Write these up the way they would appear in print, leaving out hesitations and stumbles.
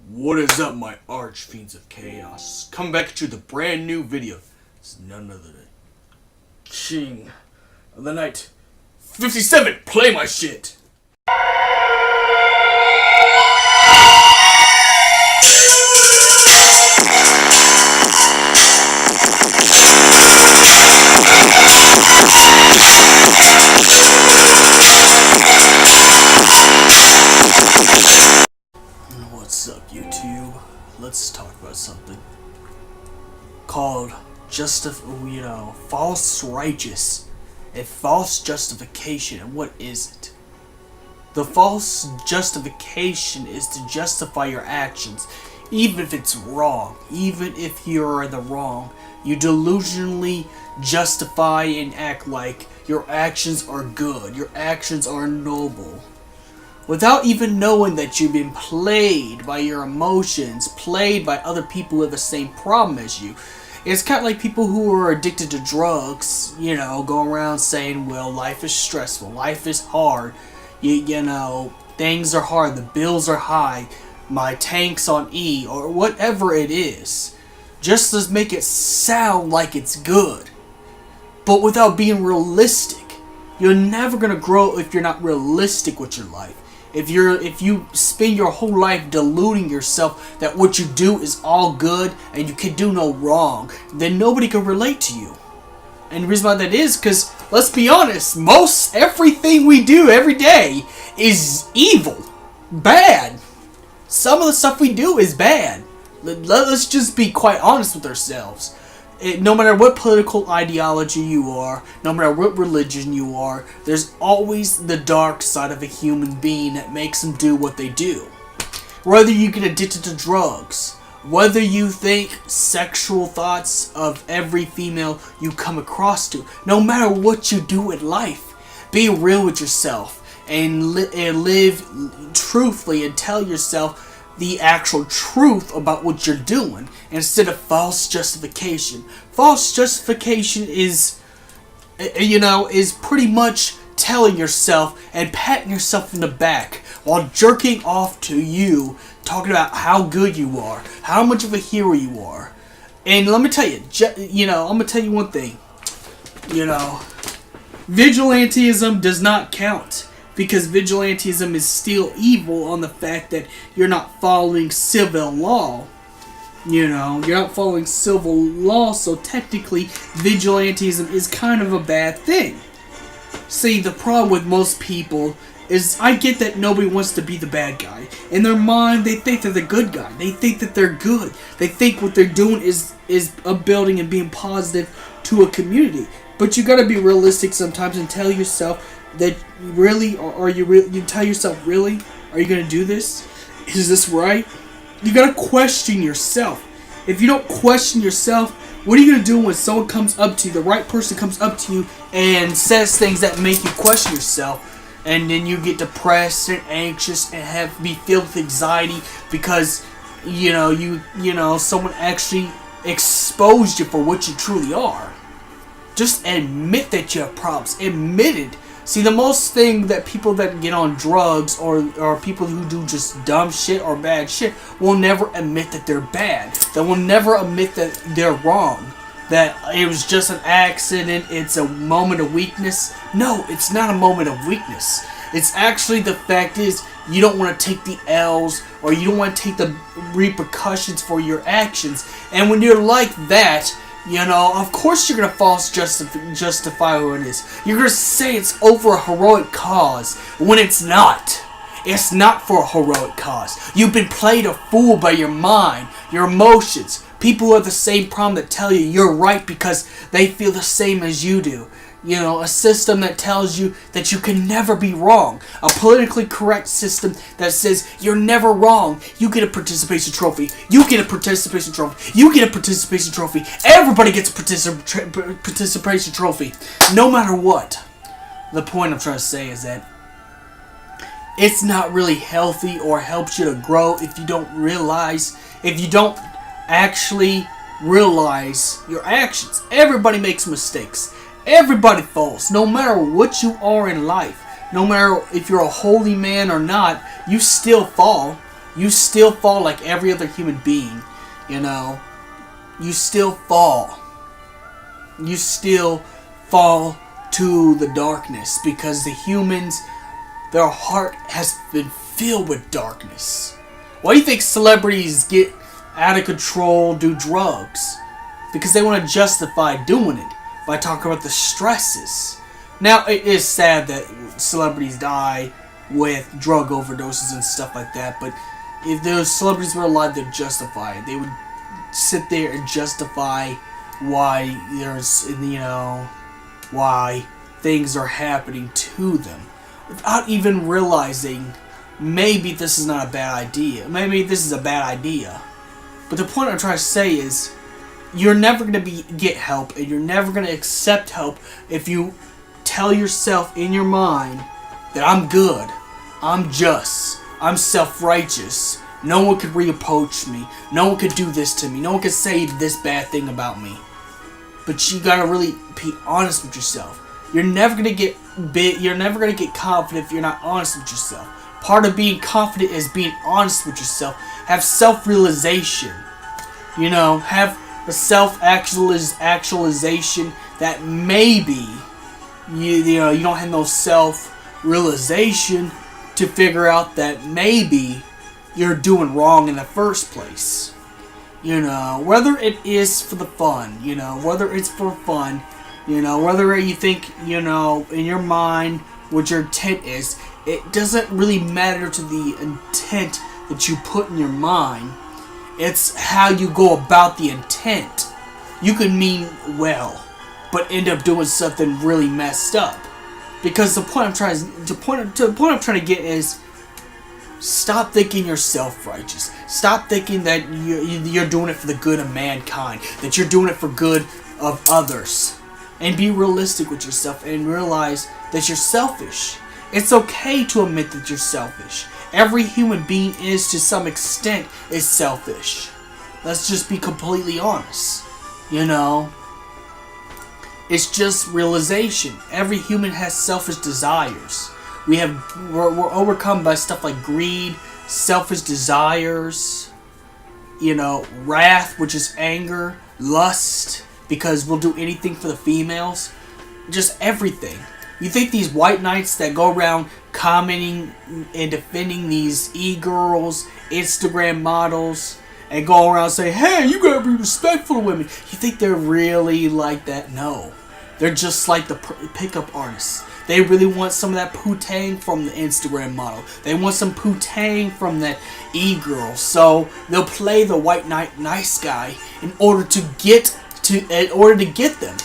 What is up, my archfiends of chaos? Come back to the brand new video. It's none other than King of the Night 57. Play my shit. What's up, YouTube? Let's talk about something called false righteous, a false justification. And what is it? The false justification is to justify your actions, even if it's wrong, even if you're in the wrong. You delusionally justify and act like your actions are good, your actions are noble, without even knowing that you've been played by your emotions, played by other people with the same problem as you. It's kind of like people who are addicted to drugs, going around saying, well, life is stressful, life is hard, things are hard, the bills are high, my tank's on E, or whatever it is, just to make it sound like it's good, but without being realistic. You're never going to grow if you're not realistic with your life. If you spend your whole life deluding yourself that what you do is all good and you can do no wrong, then nobody can relate to you. And the reason why that is because, let's be honest, everything we do every day is evil, bad. Some of the stuff we do is bad. Let's just be quite honest with ourselves. No matter what political ideology you are, no matter what religion you are, there's always the dark side of a human being that makes them do what they do. Whether you get addicted to drugs, whether you think sexual thoughts of every female you come across to, no matter what you do in life, be real with yourself and live truthfully and tell yourself the actual truth about what you're doing instead of false justification. False justification is pretty much telling yourself and patting yourself in the back while jerking off to you, talking about how good you are, how much of a hero you are. And let me tell you, I'm gonna tell you one thing. Vigilantism does not count. Because vigilantism is still evil on the fact that you're not following civil law. You're not following civil law, so technically vigilantism is kind of a bad thing. See, the problem with most people is, I get that nobody wants to be the bad guy. In their mind, they think they're the good guy. They think that they're good. They think what they're doing is upbuilding and being positive to a community. But you gotta be realistic sometimes and tell yourself that you tell yourself, really? Are you going to do this? Is this right? You got to question yourself. If you don't question yourself, what are you going to do when someone comes up to you, the right person comes up to you and says things that make you question yourself, and then you get depressed and anxious and be filled with anxiety because someone actually exposed you for what you truly are. Just admit that you have problems. Admit it. See, the most thing that people that get on drugs or people who do just dumb shit or bad shit will never admit that they're bad. They will never admit that they're wrong. That it was just an accident, it's a moment of weakness. No, it's not a moment of weakness. It's actually, the fact is, you don't want to take the L's or you don't want to take the repercussions for your actions. And when you're like that, of course you're going to false justify who it is. You're going to say it's over a heroic cause when it's not. It's not for a heroic cause. You've been played a fool by your mind, your emotions. People who have the same problem that tell you you're right because they feel the same as you do. A system that tells you that you can never be wrong. A politically correct system that says you're never wrong. You get a participation trophy. You get a participation trophy. You get a participation trophy. Everybody gets a participation trophy. No matter what. The point I'm trying to say is that it's not really healthy or helps you to grow if you don't actually realize your actions. Everybody makes mistakes. Everybody falls, no matter what you are in life. No matter if you're a holy man or not, you still fall. You still fall like every other human being, you know. You still fall. You still fall to the darkness because the humans, their heart has been filled with darkness. Why do you think celebrities get out of control, do drugs? Because they want to justify doing it by talking about the stresses. Now, it is sad that celebrities die with drug overdoses and stuff like that, but if those celebrities were alive, they'd justify it. They would sit there and justify why there's, why things are happening to them without even realizing maybe this is not a bad idea. Maybe this is a bad idea. But the point I'm trying to say is you're never going to get help, and you're never going to accept help if you tell yourself in your mind that I'm good, I'm just, I'm self-righteous, no one could reapproach me, no one could do this to me, no one could say this bad thing about me. But you gotta really be honest with yourself. You're never gonna get confident if you're not honest with yourself. Part of being confident is being honest with yourself. Have self-realization. Have a self-actualization that maybe you don't have no self-realization to figure out that maybe you're doing wrong in the first place. Whether it is for the fun, whether it's for fun, whether you think, in your mind what your intent is, it doesn't really matter to the intent that you put in your mind. It's how you go about the intent. You could mean well, but end up doing something really messed up. Because the point I'm trying to get is, stop thinking you're self-righteous. Stop thinking that you're doing it for the good of mankind, that you're doing it for good of others. And be realistic with yourself and realize that you're selfish. It's okay to admit that you're selfish. Every human being is, to some extent, is selfish. Let's just be completely honest. It's just realization. Every human has selfish desires. We're overcome by stuff like greed, selfish desires, wrath, which is anger, lust, because we'll do anything for the females. Just everything. You think these white knights that go around commenting and defending these e-girls, Instagram models, and go around saying, hey, you gotta be respectful of women. You think they're really like that? No. They're just like the pickup artists. They really want some of that poo-tang from the Instagram model. They want some poo-tang from that e-girl. So they'll play the white knight nice guy in order to get them.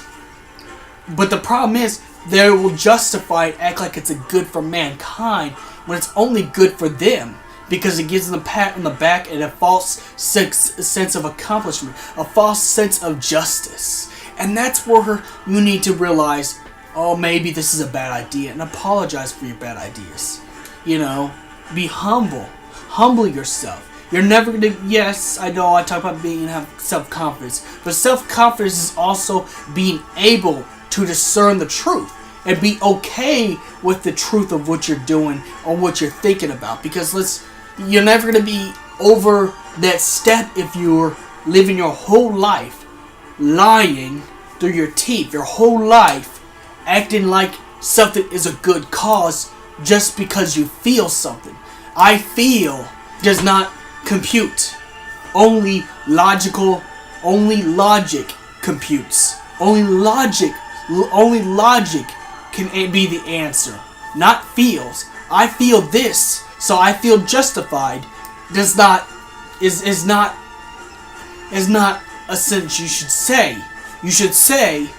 But the problem is, they will justify it, act like it's good for mankind when it's only good for them, because it gives them a pat on the back and a false sense of accomplishment, a false sense of justice. And that's where you need to realize, oh, maybe this is a bad idea, and apologize for your bad ideas. Be humble. Humble yourself. You're never gonna, yes, I know I talk about have self-confidence, but self-confidence is also being able to discern the truth and be okay with the truth of what you're doing or what you're thinking about. Because you're never gonna be over that step if you're living your whole life lying through your teeth, your whole life acting like something is a good cause just because you feel something. I feel does not compute. Only logic computes. Only logic can be the answer, not feels. I feel this, so I feel justified. Is not a sentence you should say. You should say,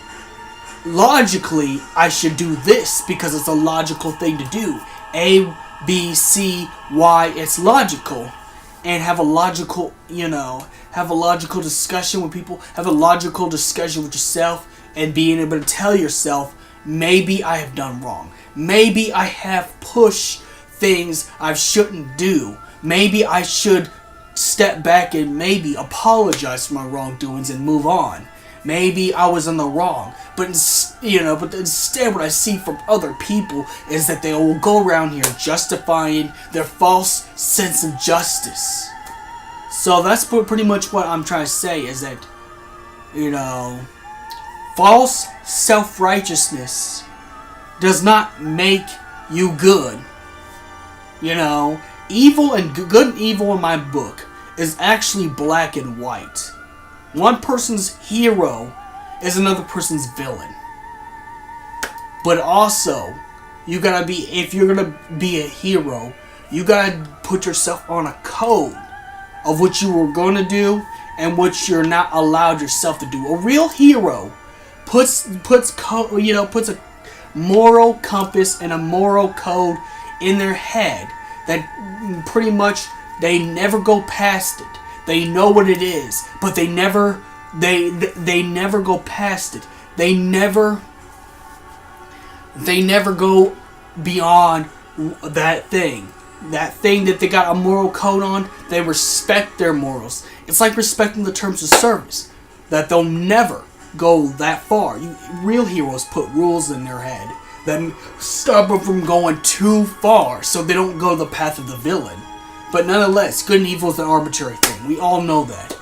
logically, I should do this because it's a logical thing to do. A, B, C, Y, it's logical. And have a logical, discussion with people, have a logical discussion with yourself, and being able to tell yourself, maybe I have done wrong. Maybe I have pushed things I shouldn't do. Maybe I should step back and maybe apologize for my wrongdoings and move on. maybe I was in the wrong. But instead, what I see from other people is that they will go around here justifying their false sense of justice. So that's pretty much what I'm trying to say, is that, false self-righteousness does not make you good. Evil and good and evil in my book is actually black and white. One person's hero is another person's villain. But also, if you're gonna be a hero, you gotta put yourself on a code of what you were gonna do and what you're not allowed yourself to do. A real hero puts a moral compass and a moral code in their head that pretty much they never go past it. They know what it is, but they never go past it. They never go beyond that thing. That thing that they got a moral code on, they respect their morals. It's like respecting the terms of service, that they'll never go that far. Real heroes put rules in their head that stop them from going too far, so they don't go the path of the villain. But nonetheless, good and evil is an arbitrary thing. We all know that.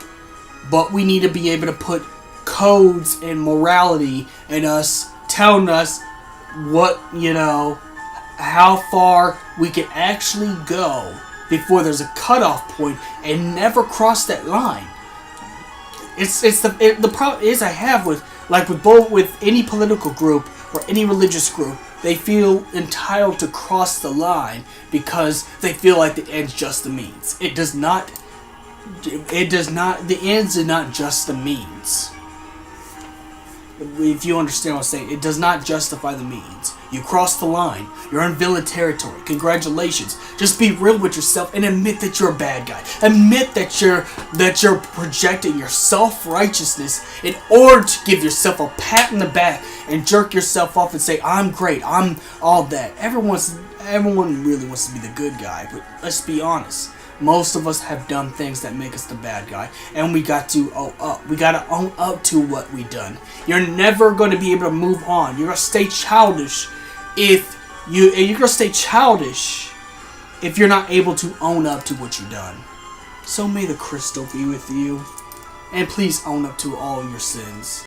But we need to be able to put codes and morality in us, telling us what, how far we can actually go before there's a cutoff point and never cross that line. The problem is I have with any political group or any religious group, they feel entitled to cross the line because they feel like the end's just the means. The ends are not just the means. If you understand what I'm saying, it does not justify the means. You cross the line. You're in villain territory. Congratulations. Just be real with yourself and admit that you're a bad guy. Admit that you're projecting your self-righteousness in order to give yourself a pat in the back and jerk yourself off and say, I'm great, I'm all that. Everyone really wants to be the good guy, but let's be honest. Most of us have done things that make us the bad guy, and we got to own up. We got to own up to what we done. You're never going to be able to move on. You're going to stay childish you're going to stay childish if you're not able to own up to what you've done. So may the crystal be with you, and please own up to all your sins.